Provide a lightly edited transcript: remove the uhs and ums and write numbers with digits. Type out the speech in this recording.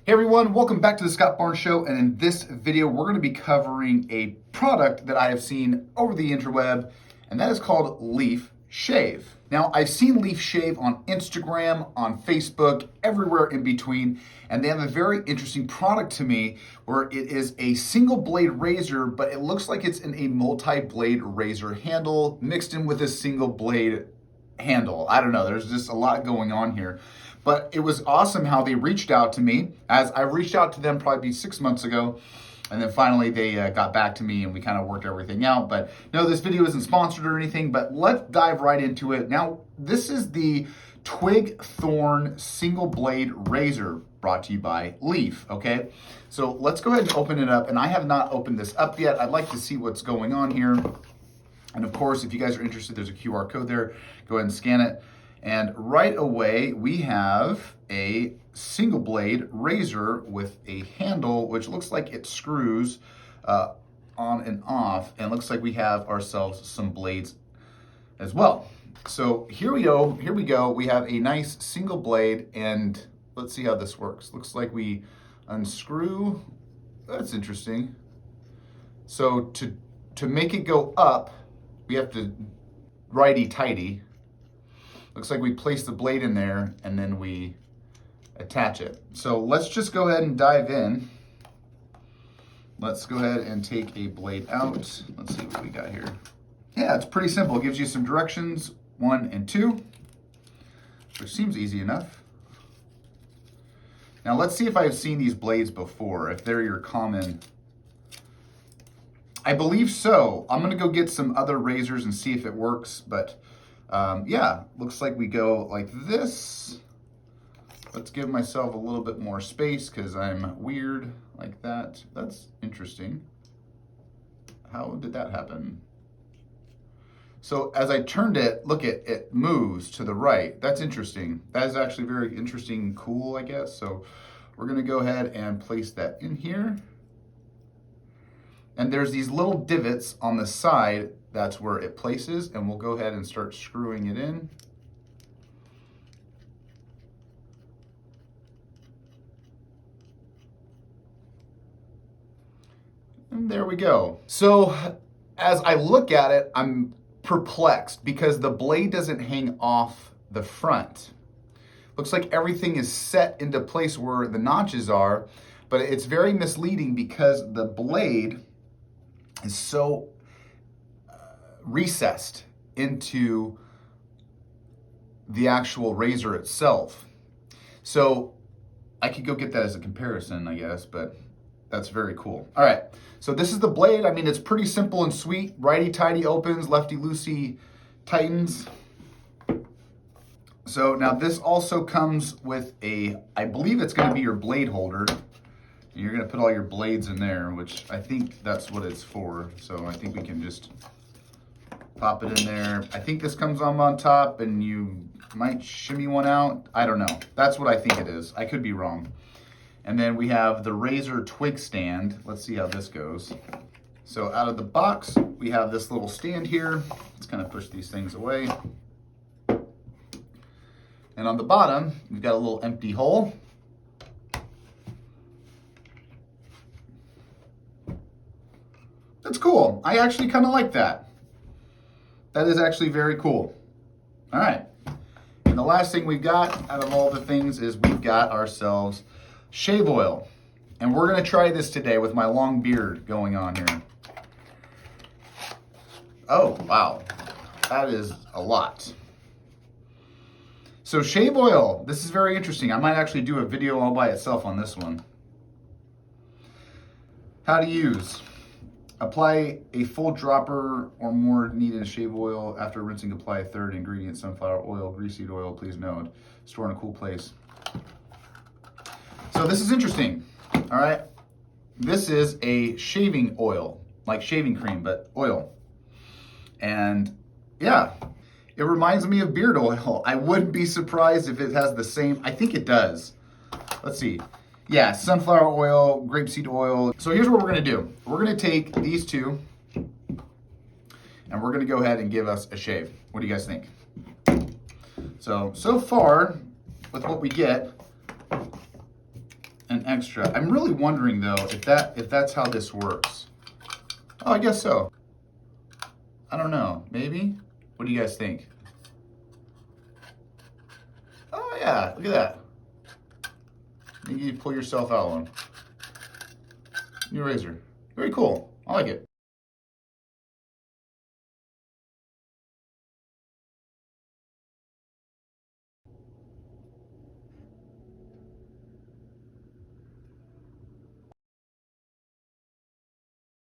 Hey everyone, welcome back to the Scott Barnes Show, and in this video we're going to be covering a product that I have seen over the interweb, and that is called Leaf Shave. Now, I've seen Leaf Shave on Instagram, on Facebook, everywhere in between, and they have a very interesting product to me where it is a single blade razor, but it looks like it's in a multi-blade razor handle mixed in with a single blade handle. I don't know, there's just a lot going on here. But it was awesome how they reached out to me, as I reached out to them probably 6 months ago. And then finally they got back to me and we kind of worked everything out. But no, this video isn't sponsored or anything, but let's dive right into it. Now, this is the Twig Thorn single blade razor brought to you by Leaf, okay? So let's go ahead and open it up. And I have not opened this up yet. I'd like to see what's going on here. And of course, if you guys are interested, there's a QR code there. Go ahead and scan it. And right away, we have a single blade razor with a handle, which looks like it screws on and off. And looks like we have ourselves some blades as well. So here we go. We have a nice single blade, and let's see how this works. Looks like we unscrew. That's interesting. So to make it go up, we have to righty-tighty. Looks like we place the blade in there and then we attach it. So let's just go ahead and dive in. Let's go ahead and take a blade out. Let's see what we got here. Yeah, it's pretty simple. It gives you some directions, 1 and 2, which seems easy enough. Now let's see if I've seen these blades before, if they're your common. I believe so. I'm gonna go get some other razors and see if it works, but yeah, looks like we go like this. Let's give myself a little bit more space because I'm weird like that. That's interesting. How did that happen? So as I turned it, look, it moves to the right. That's interesting. That is actually very interesting, cool, I guess. So we're gonna go ahead and place that in here. And there's these little divots on the side. That's where it places, and we'll go ahead and start screwing it in. And there we go. So as I look at it, I'm perplexed because the blade doesn't hang off the front. Looks like everything is set into place where the notches are, but it's very misleading because the blade is so recessed into the actual razor itself. So I could go get that as a comparison, I guess, but that's very cool. All right, so this is the blade. I mean, it's pretty simple and sweet. Righty-tighty opens, lefty-loosey tightens. So now this also comes with I believe it's gonna be your blade holder. You're gonna put all your blades in there, which I think that's what it's for. So I think we can just pop it in there. I think this comes on top and you might shimmy one out. I don't know. That's what I think it is. I could be wrong. And then we have the razor twig stand. Let's see how this goes. So out of the box, we have this little stand here. Let's kind of push these things away. And on the bottom, we've got a little empty hole. That's cool. I actually kind of like that. That is actually very cool. All right. And the last thing we've got out of all the things is we've got ourselves shave oil. And we're going to try this today with my long beard going on here. Oh, wow. That is a lot. So shave oil, this is very interesting. I might actually do a video all by itself on this one. How to use. Apply a full dropper or more needed shave oil. After rinsing, apply a third ingredient, sunflower oil, greaseed oil, please note. Store in a cool place. So this is interesting, all right? This is a shaving oil, like shaving cream, but oil. And yeah, it reminds me of beard oil. I wouldn't be surprised if it has the same, I think it does. Let's see. Yeah, sunflower oil, grapeseed oil. So here's what we're gonna do. We're gonna take these two and we're gonna go ahead and give us a shave. What do you guys think? So far with what we get, an extra. I'm really wondering though if that's how this works. Oh, I guess so. I don't know. Maybe? What do you guys think? Oh yeah, look at that. You can pull yourself out one. New razor. Very cool. I like it.